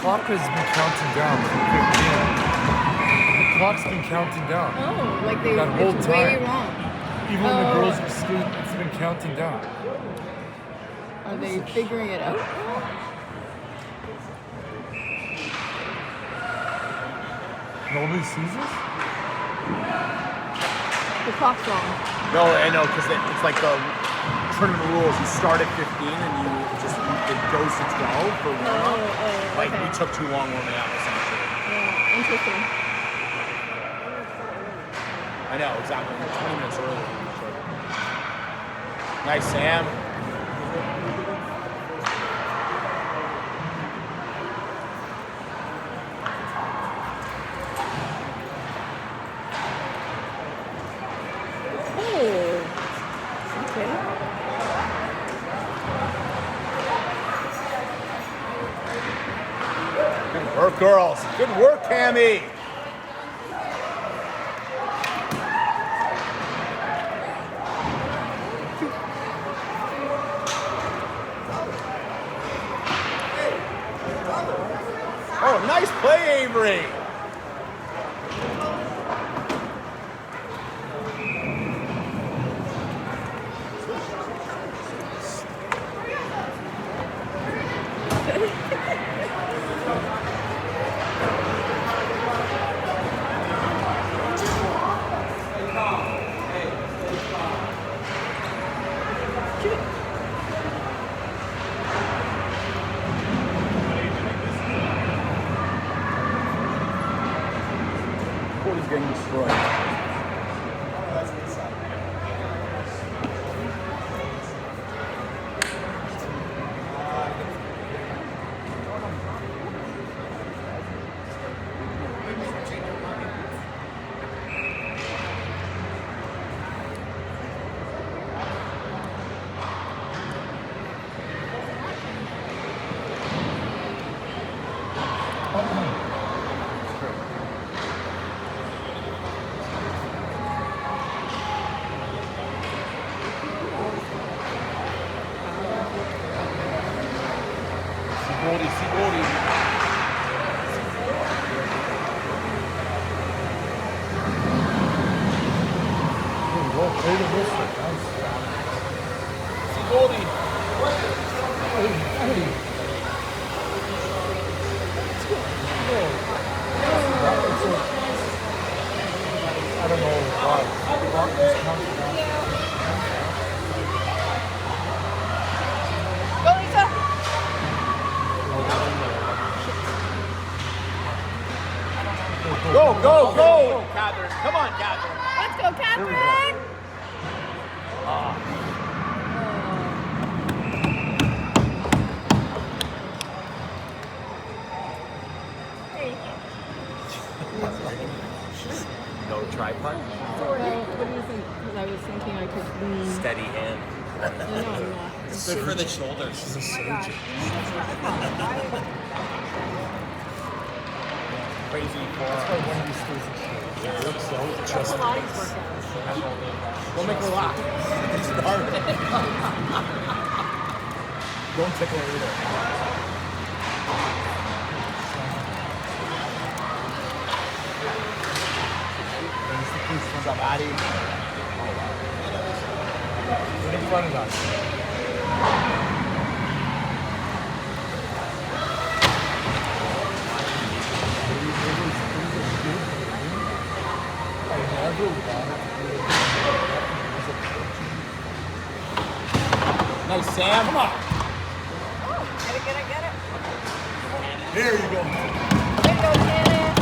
clock has been counting down from 15. The clock's been counting down. Oh, like they that whole it's time. way wrong. Even when the girls are skating, it's been counting down. Are they figuring it out? Nobody sees this? The clock's wrong. No, I know, because it's like the tournament rules. You start at 15 and it goes to 12 for warm-up. Like, okay. we took too long warming up, essentially. Interesting. I know, exactly. 20 minutes early. Nice, Sam. Good work, girls. Good work, Cammy. Oh, nice play, Avery. Cody's getting destroyed. I don't know why. The clock is counting down. Go, Lisa! Go, go, go, Catherine. Come on, Catherine. Let's go, Catherine! No tripod. What do you think? Because I was thinking I could lean. Steady hand. No, I'm not. It's good for the shoulders. She's a surgeon. Crazy That's why one of these stays in shape. It looks so just Pilates workout. Don't make her laugh. Don't tickle her either. What's up, Addy? What in front of us? Nice, Sam. Come on. Get it. There you go. There you go, Janet.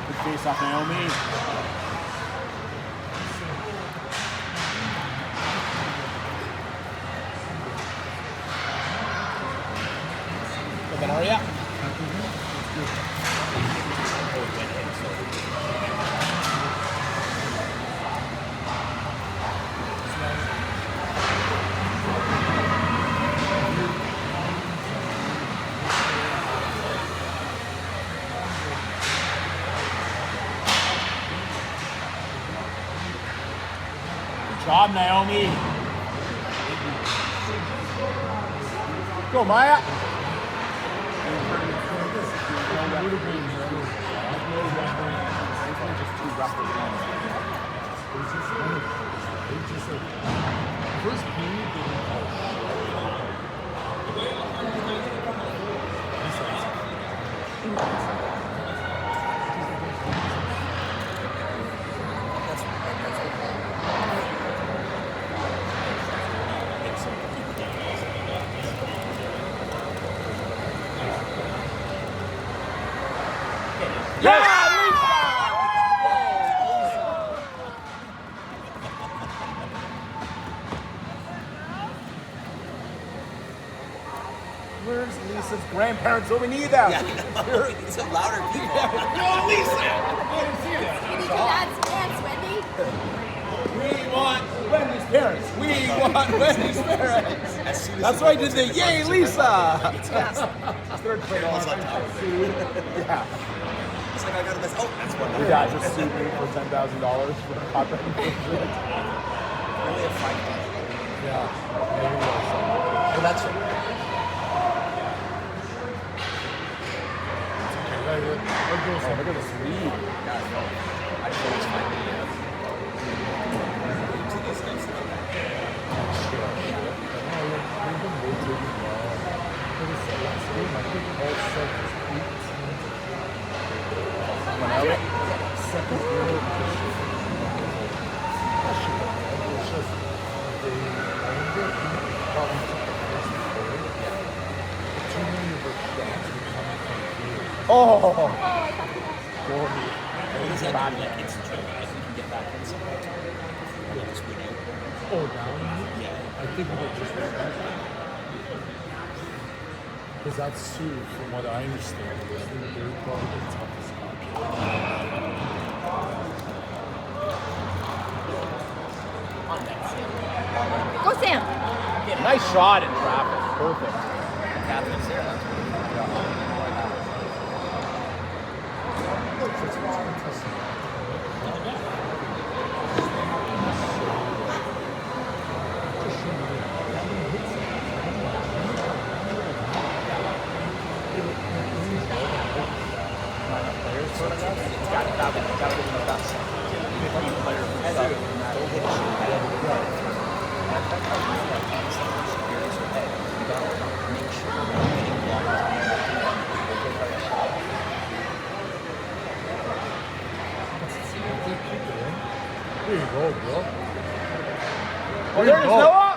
Good face off Naomi. Aria. Job, Naomi. Go, Maya. First period, they didn't call Where's Lisa's grandparents? So we need them. Yeah, we need some louder people. No, Lisa. That's Wendy. We want Wendy's parents. We want Wendy's parents. That's why I did the yay, Lisa. Third grade Carol's on top of it. Yeah. It's like I got to miss. Oh, that's one. Your dad just sued me for $10,000 for copyright infringement. Only a $5. Yeah. Maybe that's Oh, that's right. Oh, look at this lead. Yeah, I know. I just know it's fine. Oh! What is that? Like instant training. If we can get back in somewhere. I love this video. Oh, down? Yeah. I think it would just because that's too, from what I understand, is they're probably the toughest Go, Sam. Nice shot in traffic. Perfect. Catherine's there. That's what There you go, bro. Oh, there it is, Noah!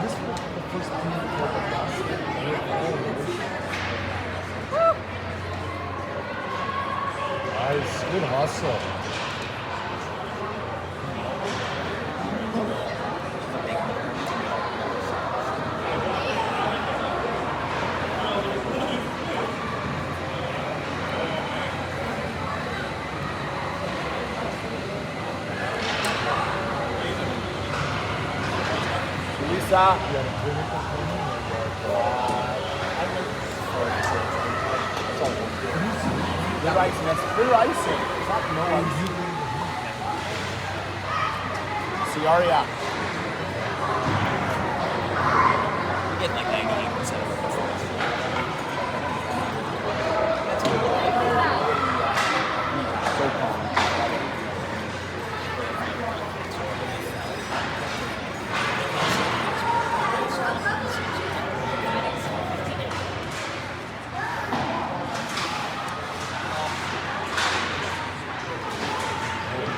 This was the first team to go to basket. Nice, good hustle. Lisa. Good icing. That's good icing. It's not no icing. Ciaria. we get like 98% of our performance. So calm.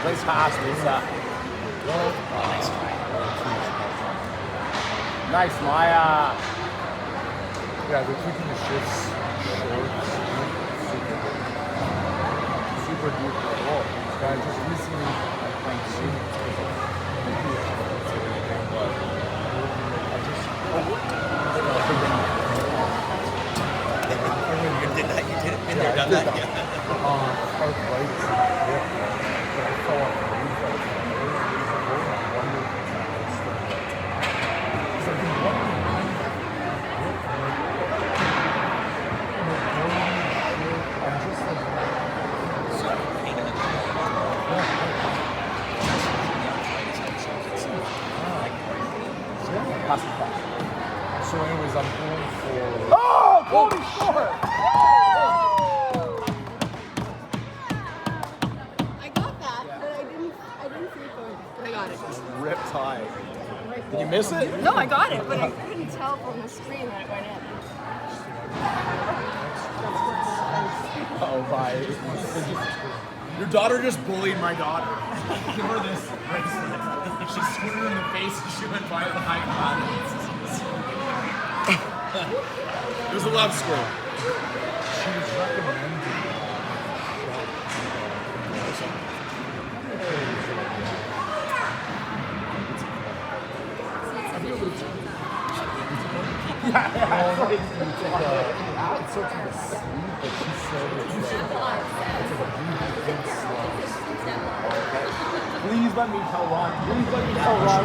Nice pass, Lisa. Nice, Maya. Yeah, they're keeping the shifts short. Super deep. Oh, guy just recently played shooting. You did that. You did it. Been there, done that. Yeah. Park lights. Yeah. But I fell off the roof. I'm just Did you miss it? No, I got it, but I couldn't tell from the screen that it went in. Oh, bye. Your daughter just bullied my daughter. Give her this bracelet. She screwed her in the face and she went by the high closet. It was a love screw. She was recommended. It's such a sleeve, but she said it's like a really thin slug. Please let me tell Ron. Please let me tell Ron.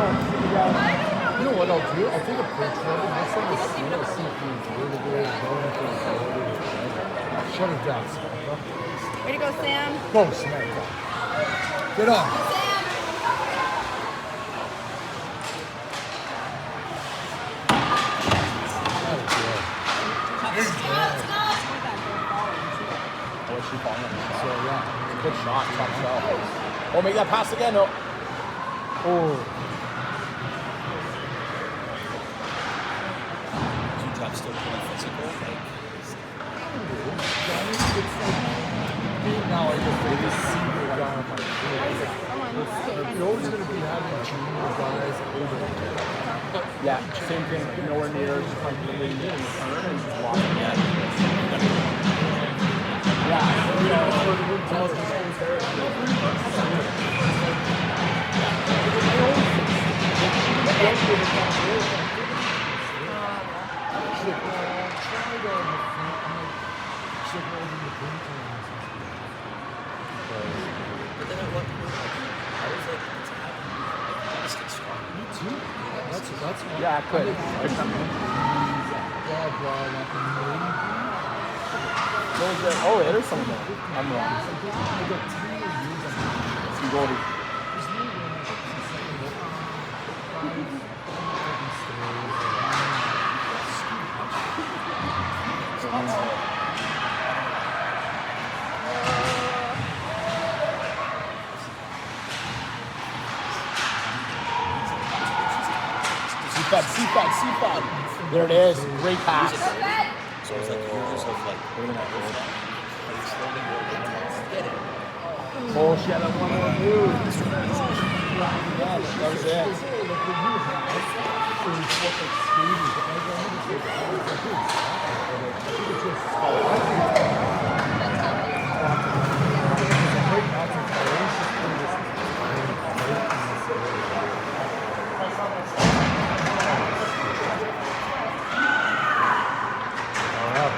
You know what I'll do? I'll take a picture of it. Next time I see it, I'll see if he's really good. Shut it down, Samantha. Way to go, Sam. Go, Samantha. Get on. Oh, she falling on the shot. So, yeah. Good shot, top shelf. Oh, make that pass again. No. Oh. Two still pretty physical. Like, Now I just say this senior guy on my field. Come on, let's go. You're always going to be having junior guys older. Yeah, same thing. Nowhere near just like really in the turn and just walking in. Yeah, you know, tells me but then at what point, like, I was like, what's happening? Like, this gets strong. Me too. That's what yeah, I could. blah blah like maybe. Oh, there's something there. I'm wrong. I got 2 more years on Some Goldie. there's no way I can see second look. 5 C5. There it is. Great pass. So it's like years of like, Look at that goal. like slowly working on get it. Oh, she had that one more move. Yeah, that was it.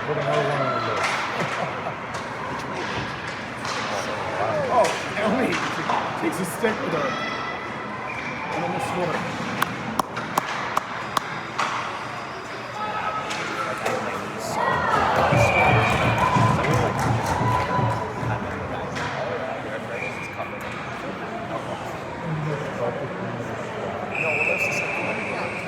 Put another one on the list. Oh, Naomi takes a stick with her. And then the switter.